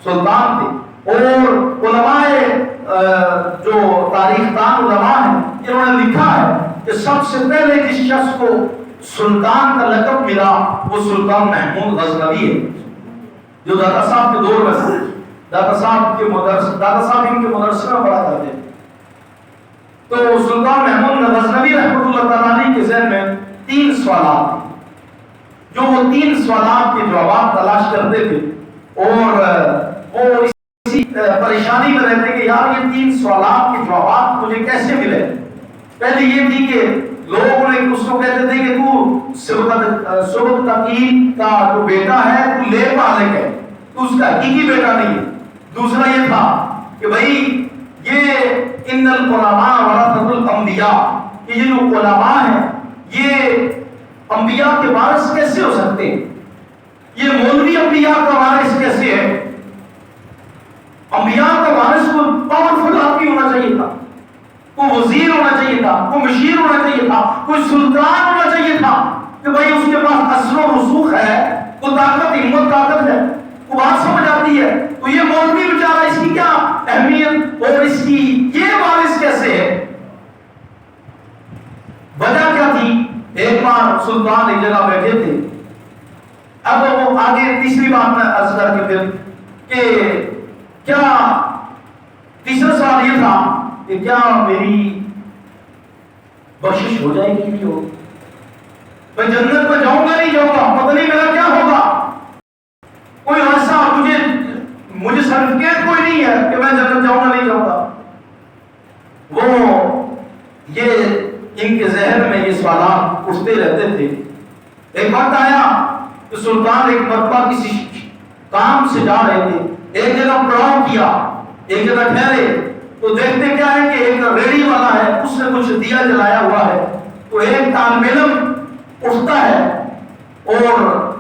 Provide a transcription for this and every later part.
سلطان تھے. اور علماء جو تاریخ دان علماء ہیں انہوں نے لکھا ہے کہ سب سے پہلے جس شخص کو سلطان کا لقب ملا وہ سلطان محمود غزنوی ہے، جو داتا صاحب کے دور میں تھے. داتا صاحب ان کے مدرسے میں پڑھا کرتے تھے. تو سلطان محمود غزنوی رحمۃ اللہ تعالیٰ علیہ کے ذہن میں 3 سوالات تھے، جو وہ 3 سوالات کے جوابات تلاش کرتے تھے، اور وہ اسی پریشانی میں رہتے کہ یار یہ 3 سوالات کے جوابات مجھے کیسے ملے. پہلے یہ تھی کہ لوگ اس کو کہتے تھے کہ تو سبت تقی کا جو بیٹا ہے تو لے پالک ہے، تو اس کا حقیقی بیٹا نہیں ہے. دوسرا یہ تھا کہ بھائی یہ ان العلماء ورثۃ الانبیاء، کہ یہ جو علماء ہیں یہ انبیاء کے وارث کیسے ہو سکتے ہیں، یہ مولوی انبیاء کا وارث کیسے ہے. انبیاء کا وارث کو پاورفل آدمی ہونا چاہیے تھا، کوئی وزیر ہونا چاہیے تھا، کوئی مشیر ہونا چاہیے تھا، کوئی سلطان ہونا چاہیے تھا کہ بھائی اس کے پاس اثر و رسوخ ہے، وہ طاقت ہمت طاقت ہے، وہ بات سمجھ آتی ہے. تو یہ مولوی بیچارہ اس کی کیا اہمیت اور اس کی یہ وارث کیسے ہے. وجہ کیا تھی؟ ایک بار سلطان ایک جگہ بیٹھے تھے. اب وہ آگے تیسری بات میں عرض کر کے پھر کہ کیا تیسرا سوال یہ تھا کہ کیا میری بخشش ہو جائے گی نہیں ہوگی، میں جنت میں جاؤں گا نہیں جاؤں گا، پتہ نہیں میرا کیا ہوگا. کوئی ایسا مجھے سرٹیفکیٹ کوئی نہیں ہے کہ میں جنت جاؤں گا نہیں جاؤں گا. وہ یہ ان کے ذہن میں یہ سوالات اٹھتے رہتے تھے. ایک وقت آیا کہ سلطان ایک مرتبہ کسی کام سے جا رہے تھے، ایک جگہ پڑاؤ کیا، ایک جگہ ٹھہرے تو دیکھتے کیا ہے کہ ایک ریڑی والا ہے، اس نے کچھ دیا جلایا ہوا ہے. تو ایک طالب علم اٹھتا ہے اور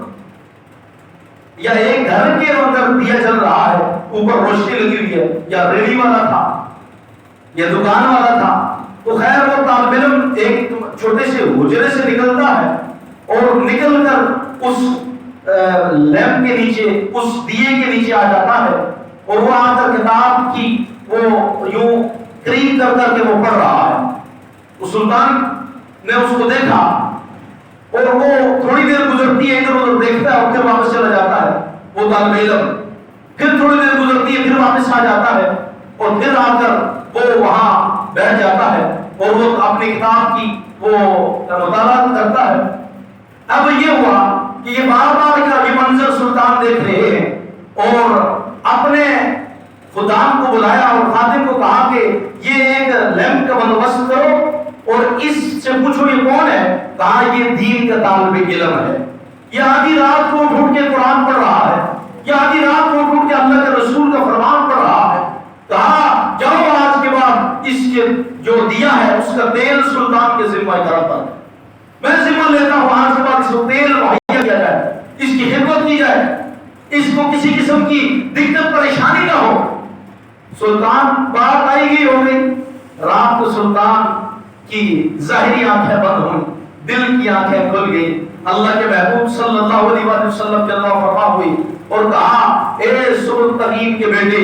یا ایک گھر کے اندر دیا جل رہا ہے، اوپر روشنی لگی ہوئی ہے، یا ریڑی والا تھا یا دکان والا تھا. تو خیر وہ طالب علم ایک چھوٹے سے حجرے سے نکلتا ہے اور نکل کر اس لیمپ کے نیچے، اس دیے کے نیچے آ جاتا ہے، اور وہ آ کر کتاب کی وہ یوں قریب کر کر کے وہ پڑھ رہا ہے. تو سلطان نے اس کو دیکھا اور وہ تھوڑی دیر گزرتی ہے، ادھر ادھر دیکھتا ہے اور پھر واپس چلا جاتا ہے. وہ طالب علم پھر تھوڑی دیر گزرتی ہے، پھر واپس آ جاتا ہے اور پھر آ کر وہ وہاں بیٹھ جاتا ہے اور وہ اپنی کتاب کی وہ مطالعہ کرتا ہے. اب یہ ہوا کہ یہ بار بار کا یہ منظر سلطان دیکھ رہے ہیں اور اپنے خدام کو بلایا اور خادم کو کہا کہ یہ ایک لیمپ کا بندوبست کرو اور اس سے پوچھو یہ کون ہے. کہا یہ دین کا طالب علم ہے، یہ آدھی رات کو اٹھ کے قرآن پڑھ رہا ہے، یہ آدھی رات کو اٹھ کے اللہ کے رسول کا فرمان پڑھ رہا ہے. کہا جاؤ آج کے بعد اس کے جو دیا ہے اس کا تیل سلطان کے ذمہ کرم پر میں ذمہ لیتا ہوں، آج کے بعد اس کو تیل مہیا کیا جائے، اس کی خدمت کی جائے، اس کو کسی قسم کی دقت پریشانی نہ ہو. سلطان بات آئی گئی ہو گئی. رات کو سلطان کی ظاہری آنکھیں بند ہوئی، دل کی آنکھیں کھل گئی. اللہ کے محبوب صلی اللہ علیہ وسلم کے اللہ فرما ہوئی اور کہا اے سلطان کے بیٹے،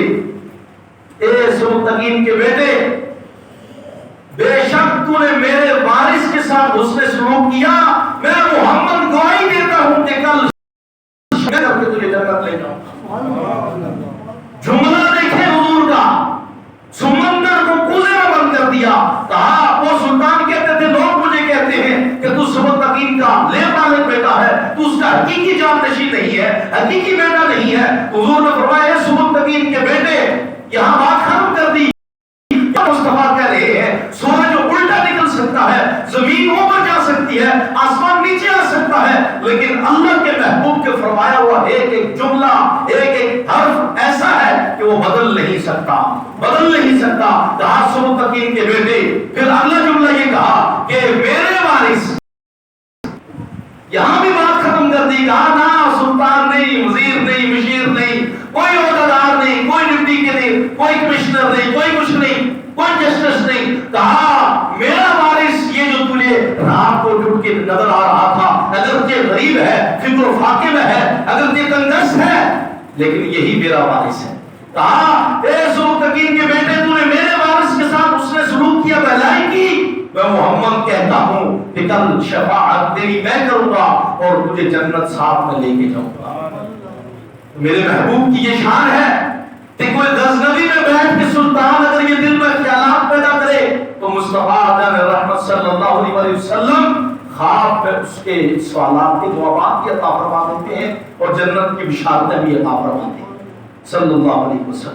اے سلطان کے بیٹے، بے شک تو نے میرے وارث کے ساتھ حسن سلوک کیا، میں محمد گواہی دیتا ہوں کہ کل میں کر کے تجھے جنت لے جاؤں. جملہ دیکھیں حضور کا، سمندر کو کوزے میں بند کر دیا. کہا وہ سلطان کہتے تھے لوگ مجھے کہتے ہیں کہ تو سبتقین کا لے پالک بیٹا ہے، تو اس کا حقیقی جانشین نہیں ہے، حقیقی بیٹا نہیں ہے. حضور نے فرمایا سبتقین کے بیٹے، یہاں بات ختم کر دی. مصطفیٰ کہہ رہے ہیں سورج الٹا نکل سکتا ہے، زمین اوپر جا سکتی ہے، آسمان نیچے آ سکتا ہے، لیکن اللہ کے محبوب کے فرمایا ہوا ایک ایک جملہ، ایک ایک حرف ایسا ہے کہ وہ بدل نہیں سکتا، بدل نہیں سکتا. کہا سبتقین کے بیٹے. پھر اگلا جملہ یہ کہا کہ میرے وارث. یہاں بھی بات ختم کر دی. کہا نہ سلطان نہیں، وزیر نہیں، مشیر نہیں، کوئی عہدیدار نہیں، کوئی ڈپٹی کے نہیں، کوئی کمشنر نہیں، کوئی کچھ نہیں، کوئی جسٹس نہیں. کہا میرا وارث یہ جو تجھے رات کو اٹھ کے نظر آ رہا تھا، اگرچہ غریب ہے، فکر و فاقے میں ہے، اگرچہ تنگدست ہے، لیکن یہی میرا وارث ہے. کہا اے ذوالتقین کے بیٹے تو نے میرے وارث کے ساتھ اس نے سلوک کیا، بھلائی کی. میں محمد کہتا ہوں کہ کل شفاعت تیری میں کروں گا اور تجھے جنت ساتھ میں لے کے جاؤں گا. میرے محبوب کی یہ شان ہے کہ کوئی غزنوی میں بیٹھ کے سلطان اگر یہ دل میں خیالات پیدا کرے تو مصطفیٰ جان رحمت صلی اللہ علیہ وسلم خواب میں اس کے سوالات کے جوابات بھی عطا فرما دیتے ہیں اور جنت کی بشارتیں بھی عطا فرماتے ہیں صلی اللہ علیہ وسلم.